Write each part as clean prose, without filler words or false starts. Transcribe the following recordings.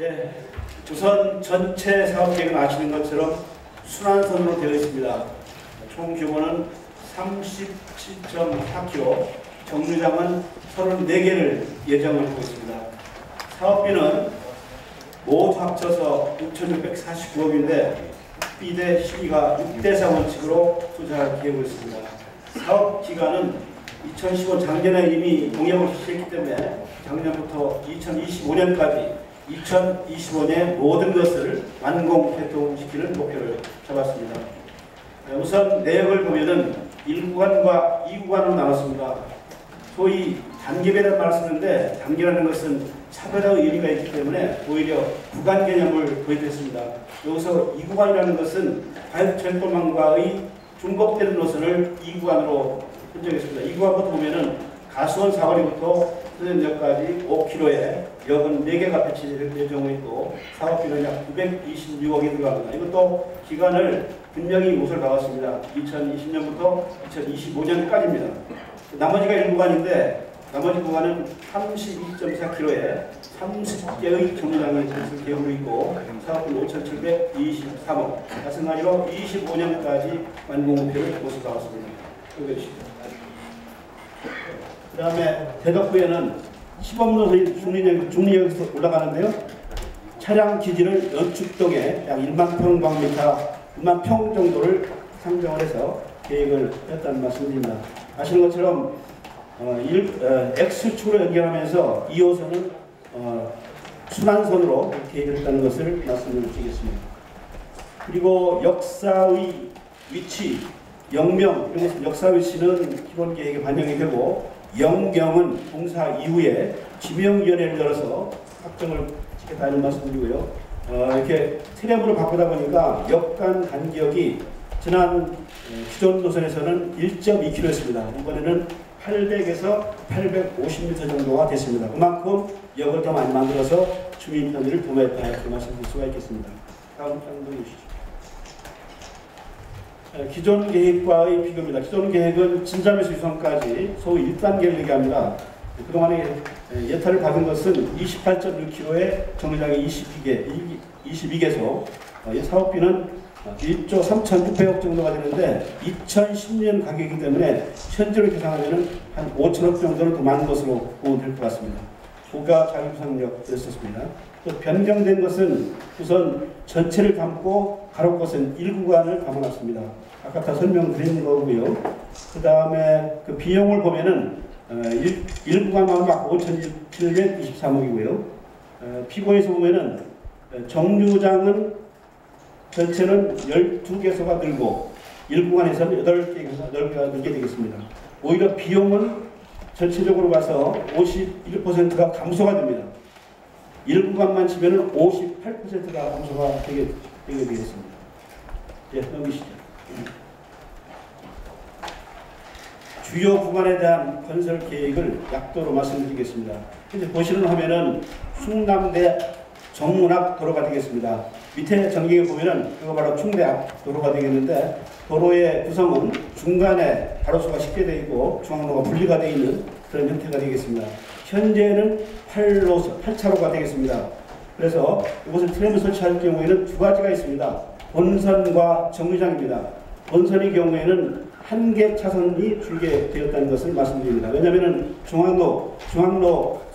예, 우선 전체 사업계획은 아시는 것처럼 순환선으로 되어 있습니다. 총 규모는 37.4km, 정류장은 34개를 예정하고 있습니다. 사업비는 모두 합쳐서 6,649억인데 비대 시기가 6대4 원칙으로 투자할 계획을 있습니다. 사업 기간은 2015 작년에 이미 공약을 실시했기 때문에 작년부터 2025년까지 2025년 모든 것을 완공 개통시키는 목표를 잡았습니다. 우선 내역을 보면은 1구간과 2구간으로 나눴습니다. 소위 단계배라는 말을 쓰는데 단계라는 것은 차별화의 의미가 있기 때문에 오히려 구간 개념을 도입했습니다. 여기서 2구간이라는 것은 과역철도망과의 중복되는 노선을 2구간으로 선정했습니다. 2구간부터 보면은 가수원 사거리부터 서전역까지 5km에 역은 4개가 배치될 예정으로 있고 사업비는 약 926억이 들어갑니다. 이것도 기간을 분명히 못을 박았습니다. 2020년부터 2025년까지입니다. 나머지가 1구간인데 나머지 구간은 32.4km에 30개의 정류장이 있을 계획으로 있고 사업비는 5,723억, 마찬가지로 25년까지 완공 목표를 못을 박았습니다. 그 다음에 대덕구에는 시범노선이 중리역에서 올라가는데요. 차량 기지를 연축동에 약 1만 평방미터, 1만 평 정도를 상정을 해서 계획을 했다는 말씀드립니다. 아시는 것처럼 X축으로 연결하면서 2호선은 순환선으로 계획을 했다는 것을 말씀을 드리겠습니다. 그리고 역사의 위치, 영명, 이런 것은 역사 위치는 기본 계획에 반영이 되고 영경은 공사 이후에 지명위원회를 열어서 확정을 지켰다는 말씀드리고요. 이렇게 트램으로 바꾸다 보니까 역 간 간격이 지난 기존 노선에서는 1.2km였습니다. 이번에는 800에서 850m 정도가 됐습니다. 그만큼 역을 더 많이 만들어서 주민 편의를 도모했다 이렇게 말씀드릴 수가 있겠습니다. 다음 장 보여주시죠. 기존 계획과의 비교입니다. 기존 계획은 진잠에서 유성까지 소위 1단계를 얘기합니다. 그동안에 예타를 받은 것은 28.6km의 정류장이 22개소, 사업비는 1조 3,600억 정도가 되는데 2010년 가격이기 때문에 현재로 계산하면 한 5천억 정도는 더 많은 것으로 보면 될 것 같습니다. 고가 자기부상력이었습니다. 또 변경된 것은 우선 전체를 담고 가로것은 1구간을 담아놨습니다. 아까 다 설명드린 거고요. 그 다음에 그 비용을 보면은 1구간만 막 5,723억이고요. 피고에서 보면은 정류장은 전체는 12개소가 늘고 1구간에서는 8개가 늘게 되겠습니다. 오히려 비용은 전체적으로 봐서 51%가 감소가 됩니다. 1구간만 치면은 58%가 감소가 되게 되겠습니다. 예, 넘기시죠. 주요 구간에 대한 건설 계획을 약도로 말씀드리겠습니다. 현재 보시는 화면은 충남대 정문 앞 도로가 되겠습니다. 밑에 전경에 보면은 그거 바로 충대 앞 도로가 되겠는데 도로의 구성은 중간에 가로수가 쉽게 되어 있고 중앙로가 분리가 되어 있는 그런 형태가 되겠습니다. 현재는 8차로가 되겠습니다. 그래서 이곳을 트램을 설치할 경우에는 두 가지가 있습니다. 본선과 정류장입니다. 본선의 경우에는 한 개 차선이 줄게 되었다는 것을 말씀드립니다. 왜냐하면 중앙로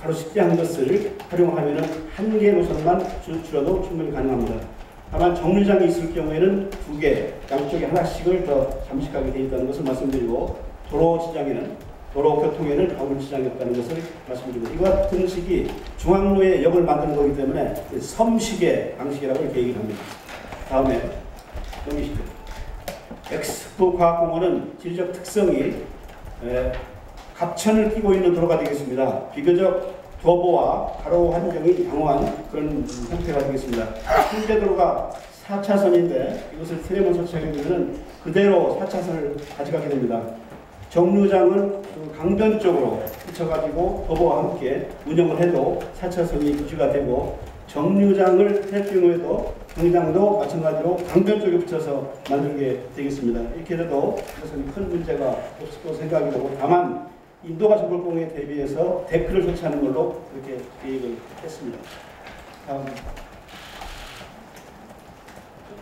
가로 쉽게 한 것을 활용하면 한 개 노선만 줄여도 충분히 가능합니다. 다만 정류장이 있을 경우에는 두 개, 양쪽에 하나씩을 더 잠식하게 되어 있다는 것을 말씀드리고 도로 교통에는 아무런 지장이 없다는 것을 말씀드립니다. 이와 같은 식이 중앙로에 역을 만드는 거기 때문에 섬식의 방식이라고 계획을 합니다. 다음에 넘기시죠. 엑스포 과학공원은 지리적 특성이 갑천을 끼고 있는 도로가 되겠습니다. 비교적 도보와 가로 환경이 양호한 그런 형태가 되겠습니다. 현재 도로가 4차선인데 이것을 트램을 설치하게 되면 그대로 4차선을 가져가게 됩니다. 정류장은 강변 쪽으로 붙여가지고 도보와 함께 운영을 해도 4차선이 유지가 되고 정류장을 할 경우에도 정류장도 마찬가지로 강변 쪽에 붙여서 만들게 되겠습니다. 이렇게 해도 그것은 큰 문제가 없을 것으로 생각이 되고 다만 인도가 정벌공에 대비해서 데크를 설치하는 걸로 그렇게 계획을 했습니다. 다음.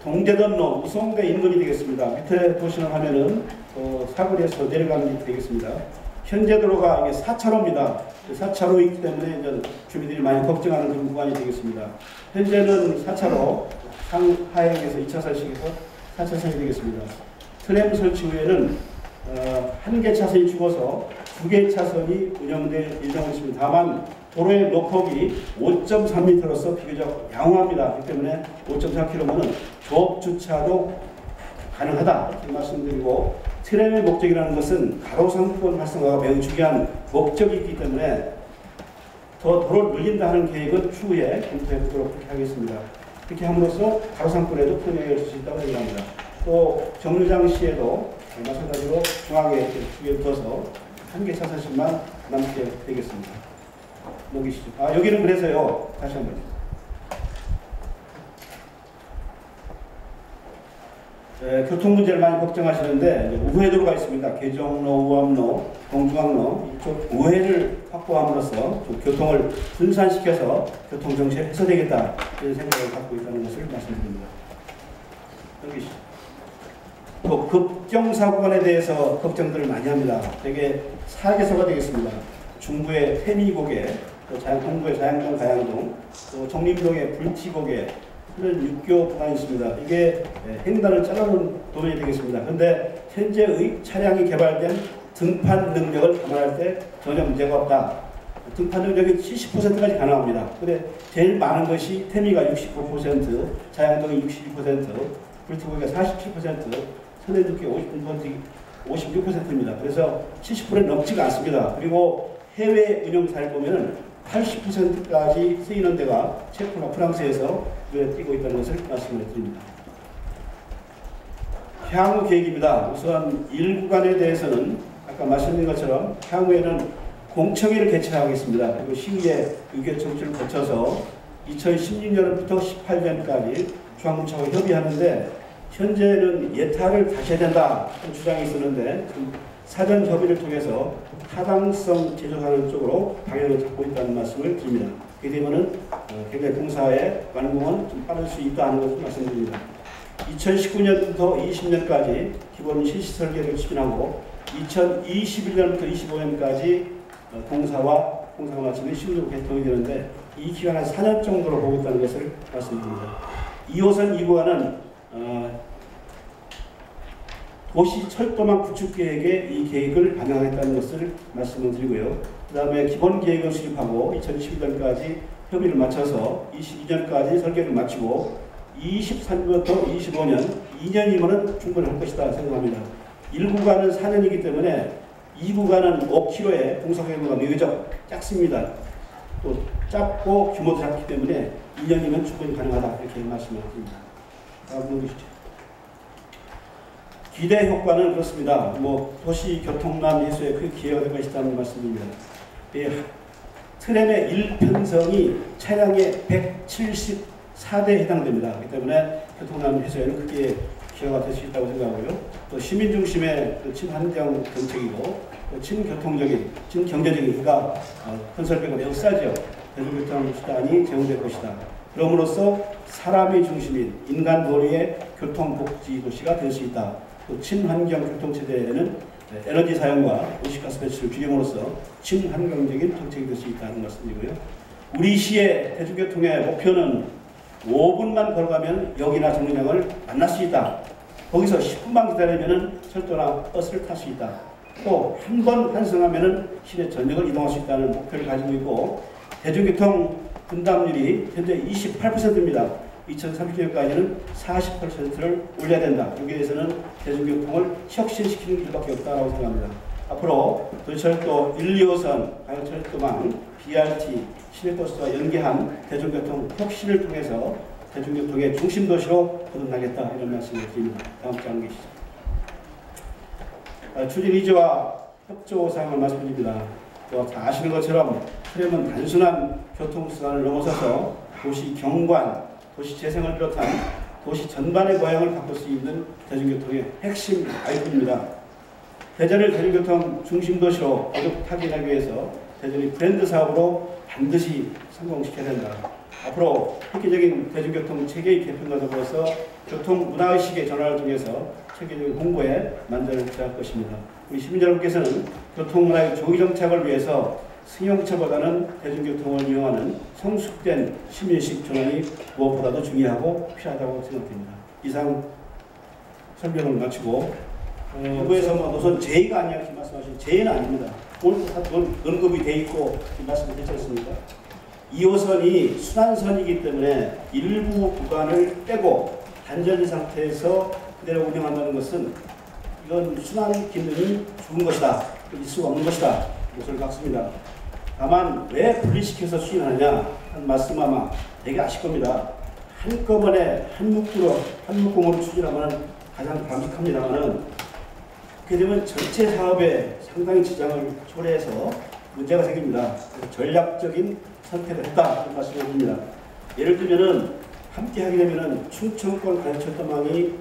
동대던로 우성대 인근이 되겠습니다. 밑에 보시는 화면은 사거리에서 내려가는 게 되겠습니다. 현재 도로가 이게 4차로입니다. 4차로이기 때문에 이제 주민들이 많이 걱정하는 그런 구간이 되겠습니다. 현재는 4차로 상하행에서 2차선씩에서 4차선이 되겠습니다. 트램 설치 후에는 1개 차선이 죽어서 2개 차선이 운영될 예정이 있습니다. 다만 도로의 노폭이 5.3m로서 비교적 양호합니다. 그렇기 때문에 5.4km면 조업 주차도 가능하다 이렇게 말씀드리고, 트램의 목적이라는 것은 가로상권 활성화가 매우 중요한 목적이 있기 때문에 더 도로를 늘린다 하는 계획은 추후에 검토해 보도록 그렇게 하겠습니다. 그렇게 함으로써 가로상권에도 큰 영향을 줄 수 있다고 생각합니다. 또 정류장 시에도 마찬가지로 중앙에 두개 둬서 1개 차선씩만 남게 되겠습니다. 넘기시죠. 여기는 그래서요. 다시 한번. 교통 문제를 많이 걱정하시는데 우회도로가 있습니다. 계정로, 우암로, 동중앙로 이쪽 우회를 확보함으로써 좀 교통을 분산시켜서 교통 정체를 해소되겠다 이런 생각을 갖고 있다는 것을 말씀드립니다. 넘기시죠. 또 급경사고관에 대해서 걱정들을 많이 합니다. 되게 사계소가 되겠습니다. 중부의 태미고개, 또 동부의 자양동, 가양동, 또 정림동의 불치고개 이런 육교 구간이 있습니다. 이게 횡단을 잘라놓은 도면이 되겠습니다. 그런데 현재의 차량이 개발된 등판 능력을 감안할 때 전혀 문제가 없다. 등판 능력이 70%까지 가능합니다. 근데 제일 많은 것이 태미가 69%, 자양동이 62%, 불치고개가 47%, 선해두께 56%입니다. 그래서 70%는 넘지가 않습니다. 그리고 해외 운영사를 보면은 80%까지 쓰이는 데가 체코나 프랑스에서 눈에 띄고 있다는 것을 말씀을 드립니다. 향후 계획입니다. 우선 1구간에 대해서는 아까 말씀드린 것처럼 향후에는 공청회를 개최하겠습니다. 그리고 시의회 의견 청취를 거쳐서 2016년부터 18년까지 중앙군청과 협의하는데, 현재는 예타를 다시 해야 된다 하는 주장이 있었는데 사전 협의를 통해서 타당성 제조하는 쪽으로 방향을 잡고 있다는 말씀을 드립니다. 그렇게 되면은 굉장히 공사의 완공은 좀 빠를 수 있다는 것을 말씀드립니다. 2019년부터 20년까지 기본 실시 설계를 추진하고 2021년부터 25년까지 공사가 마치면 실무적으로 개통이 되는데 이 기간을 4년 정도로 보고 있다는 것을 말씀드립니다. 2호선 2구간은 도시 철도망 구축 계획에 이 계획을 반영하겠다는 것을 말씀을 드리고요. 그 다음에 기본 계획을 수립하고 2012년까지 협의를 마쳐서 22년까지 설계를 마치고 23년부터 25년, 2년이면 충분할 것이다 생각합니다. 1구간은 4년이기 때문에 2구간은 5km의 공사 규모가 비교적 작습니다. 또 작고 규모도 작기 때문에 2년이면 충분히 가능하다 이렇게 말씀을 드립니다. 다음 보시죠. 기대 효과는 그렇습니다. 도시 교통난 해소에 큰 기회가 될 것이라는 말씀입니다. 트램의 1편성이 차량의 174대에 해당됩니다. 그렇기 때문에 교통난 해소에는 크게 기여가 될 수 있다고 생각하고요. 또 시민 중심의 친환경 정책이고 또 친교통적인, 친경제적인, 그러니까 건설비가 매우 싸죠. 대중교통 수단이 제공될 것이다. 그럼으로써 사람이 중심인 인간 도리의 교통복지 도시가 될 수 있다. 또 친환경 교통체제에는 에너지 사용과 온실가스 배출을 줄임으로써 친환경적인 정책이 될 수 있다는 말씀이고요. 우리 시의 대중교통의 목표는 5분만 걸어가면 역이나 정류장을 만날 수 있다. 거기서 10분만 기다리면 철도나 버스를 탈 수 있다. 또 한 번 환승하면 시내 전역을 이동할 수 있다는 목표를 가지고 있고, 대중교통 분담률이 현재 28%입니다. 2030년까지는 40%를 올려야 된다. 여기에 대해서는 대중교통을 혁신시키는 길밖에 없다고 생각합니다. 앞으로 도시철도 1, 2호선, 광역철도망, BRT, 시내버스와 연계한 대중교통 혁신을 통해서 대중교통의 중심도시로 거듭나겠다 이런 말씀을 드립니다. 다음 장 계시죠. 추진 의지와 협조 사항을 말씀드립니다. 또 다 아시는 것처럼 트램은 단순한 교통수단을 넘어서서 도시 경관, 도시 재생을 비롯한 도시 전반의 모양을 바꿀 수 있는 대중교통의 핵심 아이콘입니다. 대전을 대중교통 중심도시로 거듭 타진하기 위해서 대전이 브랜드 사업으로 반드시 성공시켜야 된다. 앞으로 획기적인 대중교통 체계의 개편과 더불어서 교통 문화의식의 전환을 통해서 체계적인 홍보에 만전을 기할 것입니다. 우리 시민 여러분께서는 교통문화의 조기 정착을 위해서 승용차보다는 대중교통을 이용하는 성숙된 시민의식 전환이 무엇보다도 중요하고 필요하다고 생각됩니다. 이상 설명을 마치고 정부에서 노선 제2가 아니냐 이렇게 말씀하신 제2는 아닙니다. 오늘 언급이 돼 있고 말씀을 드렸지 않습니까? 2호선이 순환선이기 때문에 일부 구간을 빼고 단전 상태에서 그대로 운영한다는 것은 이건 순환 기능이 죽은 것이다. 있을 수가 없는 것이다. 이것을 갖습니다. 다만 왜 분리시켜서 수행하느냐 한 말씀 아마 되게 아실 겁니다. 한꺼번에 한묶음으로 추진하면 가장 바람직합니다만은 그렇게 되면 전체 사업에 상당히 지장을 초래해서 문제가 생깁니다. 전략적인 선택을 했다 이런 말씀을 드립니다. 예를 들면은 함께 하게 되면은 충청권 간철도망이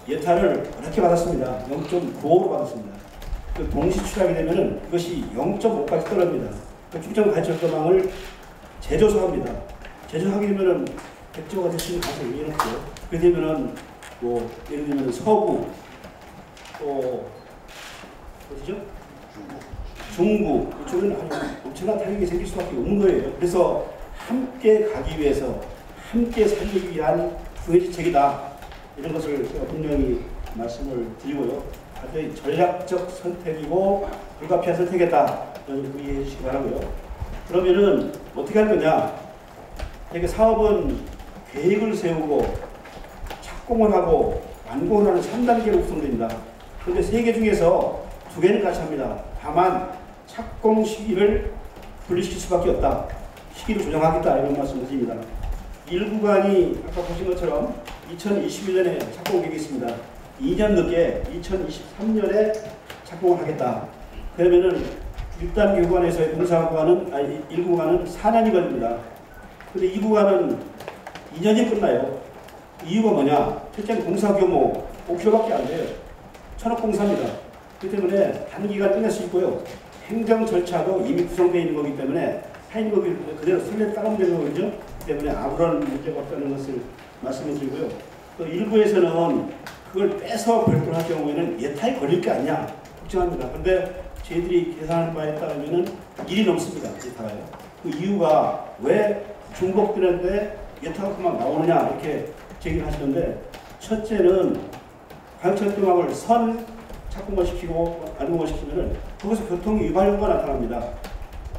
예타를 그렇게 받았습니다. 0.95로 받았습니다. 그 동시 출하게 되면은 그것이 0.5까지 떨어집니다. 그 충청 간철도망을 재조사합니다. 재조사하게 되면은 백조가 될 수 있는 가능성이 이렇고요. 그렇게 되면은 뭐 예를 들면 서구 또 어디죠? 중국 이쪽은 엄청난 타격이 생길 수밖에 없는 거예요. 그래서 함께 가기 위해서 함께 살기 위한 구혜지책이다 이런 것을 제가 분명히 말씀을 드리고요. 하여튼 전략적 선택이고 불가피한 선택이다 이런 이해해 주시기 바라고요. 그러면은 어떻게 할 거냐? 이렇게 사업은 계획을 세우고 착공을 하고 완공을 하는 3단계로 구성됩니다. 그런데 3개 중에서 2개는 같이 합니다. 다만 착공 시기를 분리시킬 수밖에 없다. 시기를 조정하겠다 이런 말씀을 드립니다. 1구간이 아까 보신 것처럼 2021년에 착공 계획이 있습니다. 2년 늦게 2023년에 착공을 하겠다. 그러면은 6단계 구간에서의 공사구간은 1구간은 4년이 걸립니다. 근데 2구간은 2년이 끝나요. 이유가 뭐냐? 첫째는 공사 규모 5km밖에 안 돼요. 천억공사입니다. 그렇기 때문에 단기간 끝낼 수 있고요. 행정 절차도 이미 구성되어 있는 거기 때문에 타임거기 그대로 선례 따르면 되는 거죠. 그렇기 때문에 아무런 문제가 없다는 것을 말씀을 드리고요. 또 일부에서는 그걸 빼서 별도로 할 경우에는 예타에 걸릴 게 아니냐 걱정합니다. 그런데 저희들이 계산할 바에 따르면 일이 넘습니다. 예타가요. 그 이유가 왜 중복되는데 예타가 그만 나오느냐 이렇게 제기를 하시는데 첫째는 광역철도망을 선 착공을 시키고 완공을 시키면은 거기서 교통 유발 효과가 나타납니다.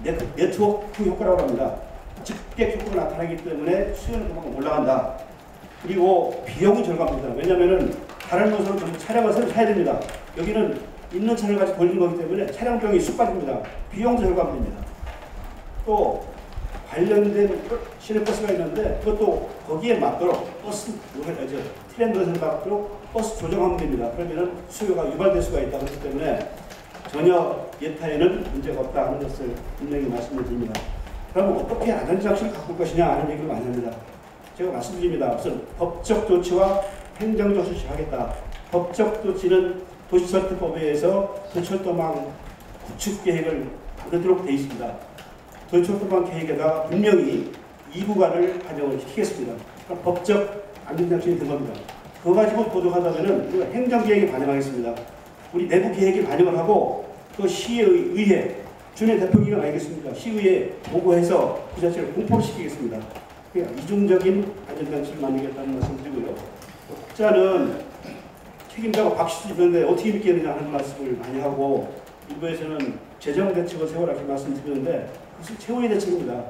네트워크 효과라고 합니다. 직객 효과가 나타나기 때문에 수요는 그만큼 올라간다. 그리고 비용이 절감됩니다. 왜냐하면은 다른 노선은 전부 차량을 새로 사야 됩니다. 여기는 있는 차를 같이 돌리는 거기 때문에 차량 비용이 쑥 빠집니다. 비용도 절감됩니다. 또 관련된 시내버스가 있는데 그것도 거기에 맞도록 버스 트렌드에 맞도록 버스 조정하면 됩니다. 그러면 수요가 유발될 수가 있다. 그렇기 때문에 전혀 예타에는 문제가 없다 하는 것을 분명히 말씀을 드립니다. 그럼 어떻게 안전장치를 바꿀 것이냐 하는 얘기를 많이 합니다. 제가 말씀드립니다. 우선 법적 조치와 행정적 조치를 하겠다. 법적 조치는 도시철도법에 의해서 도시철도망 구축 계획을 만들도록 되어 있습니다. 도시철도망 계획에다가 분명히 이 구간을 반영을 시키겠습니다. 그럼 법적 안전장치는 된 겁니다. 그거 가지고 도둑하다면은 우리가 행정계획에 반영하겠습니다. 우리 내부 계획에 반영을 하고 또 시의회, 준의 대표기관 알겠습니까? 시의회에 보고해서 그 자체를 공포를 시키겠습니다. 그러니까 이중적인 안전장치를 만들겠다는 말씀을 드리고요. 혹자는 책임자가 박수 있는데 어떻게 믿겠느냐 하는 말씀을 많이 하고 일부에서는 재정대책을 세워라 이렇게 말씀드리는데 그것은 최후의 대책입니다.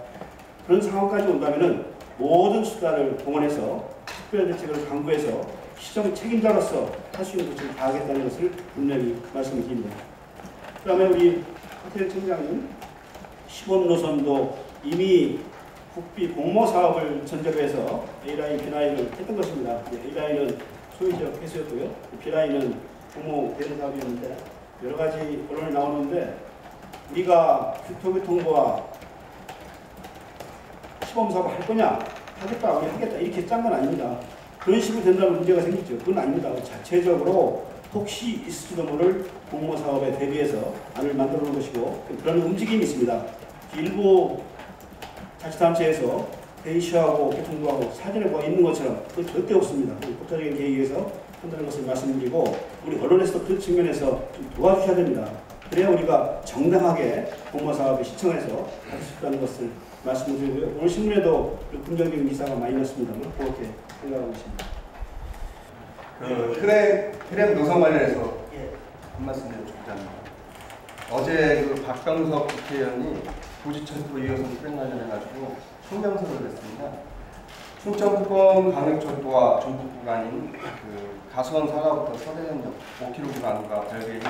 그런 상황까지 온다면은 모든 수단을 동원해서 특별대책을 강구해서 시정 책임자로서 할 수 있는 것을 다 하겠다는 것을 분명히 말씀드립니다. 그 다음에 우리 하태경 청장님 시범노선도 이미 국비 공모 사업을 전제로 해서 A라인, B라인을 했던 것입니다. A라인은 소유적 폐쇄였고요. B라인은 공모 대응 사업이었는데 여러 가지 언론에 나오는데 우리가 교통부와 시범 사업 할 거냐? 하겠다, 우리 하겠다 이렇게 짠 건 아닙니다. 그런 식으로 된다면 문제가 생기죠. 그건 아닙니다. 자체적으로 혹시 있을지도 모를 공모 사업에 대비해서 안을 만들어 놓은 것이고 그런 움직임이 있습니다. 일부 자치단체에서 회의쇼하고 교통부하고 사진회가 있는 것처럼 그건 절대 없습니다. 국가적인 계획에서 한다는 것을 말씀드리고 우리 언론에서도 그 측면에서 좀 도와주셔야 됩니다. 그래야 우리가 정당하게 공모사업에 시청해서 할 수 있다는 것을 말씀드리고요. 오늘 신문에도 긍정적인 기사가 많이 났습니다만 그렇게 생각하고 있습니다. 트램 노선 관련해서 한 말씀 드리자면 어제 박병석 국회의원이 부지철도 2호선 트램 관련해가지고 총명서를 냈습니다. 충청권 광역철도와 전북 구간인 가수원 사가부터 서대전역 5km 구간과 별개인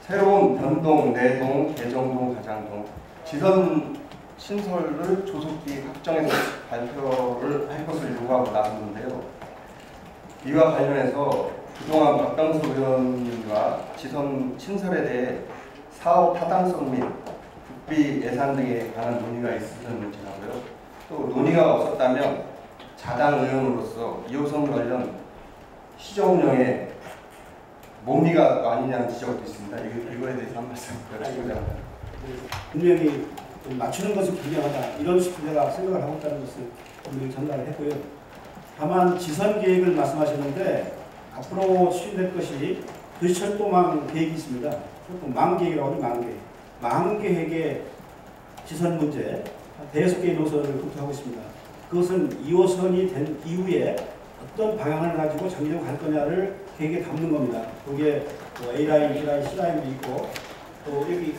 새로운 변동, 내동, 개정동, 가장동 지선 신설을 조속히 확정해서 발표를 할 것을 요구하고 나섰는데요. 이와 관련해서 그동안 박병석 의원님과 지선 신설에 대해 사업 타당성 및 국비 예산 등에 관한 논의가 있으셨는지라고요. 또 논의가 없었다면 자당 의원으로서 2호선 관련 시정 운영에 몸이가 아니냐는 지적도 있습니다. 이거에 대해서 한 말씀 드리고자 합니다. 분명히 맞추는 것이 분명하다 이런 식으로 제가 생각을 하고 있다는 것을 분명히 전달을 했고요. 다만 지선 계획을 말씀하셨는데 앞으로 추진될 것이 도시철도망 계획이 있습니다. 철도망 계획이라고 하죠. 망 계획. 망 계획의 지선 문제 5개의 노선을 검토하고 있습니다. 그것은 2호선이 된 이후에 어떤 방향을 가지고 장기적으로 갈 거냐를 계획에 담는 겁니다. 거기에 A라인, B라인, C라인도 있고 또 여기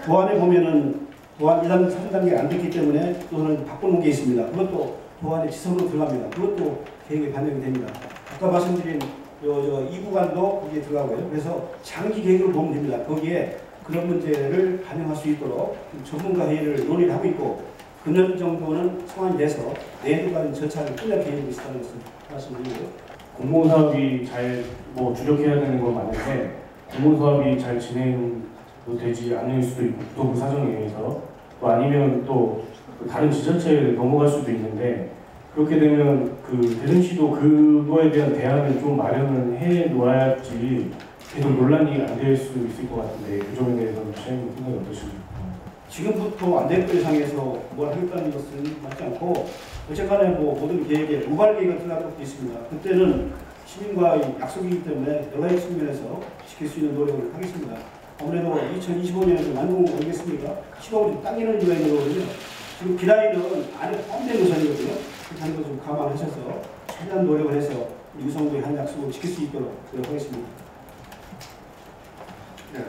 도안에 보면은 도안 2단, 3단계가 안 됐기 때문에 또는 바꾸는 게 있습니다. 그것도 도안의 지선으로 들어갑니다. 그것도 계획에 반영이 됩니다. 아까 말씀드린 이 구간도 거기에 들어가고요. 그래서 장기 계획으로 보면 됩니다. 거기에 그런 문제를 반영할 수 있도록 전문가 회의를 논의를 하고 있고 금년 정도는 성안이 돼서 내년까지 절차를 끝낼 계획이 있다는 것을 말씀드리고요. 공모사업이 잘 주력해야 되는 건 맞는데 공모사업이 잘 진행되지 않을 수도 있고 국토부 사정에 의해서 또 아니면 또 다른 지자체에 넘어갈 수도 있는데 그렇게 되면 대전시도 그거에 대한 대안을 좀 마련을 해 놓아야지 계속 논란이 안 될 수 있을 것 같은데 그 점에 대해서는 시장님 생각이 어떠십니까? 지금부터 안 될 예상에서 뭘 하겠다는 것은 맞지 않고 어쨌거나 모든 계획에 모발 계획을 들어갈 것도 있습니다. 그때는 시민과의 약속이기 때문에 여러 가지 측면에서 지킬 수 있는 노력을 하겠습니다. 아무래도 2025년에 완공 아니겠습니까? 시간이 당기는 이유가 있는 거거든요. 지금 비라인은 안에 펌된 노선이거든요. 그렇다는 걸 좀 감안하셔서 최대한 노력을 해서 유성구의 한 약속을 지킬 수 있도록 노력하겠습니다. 네,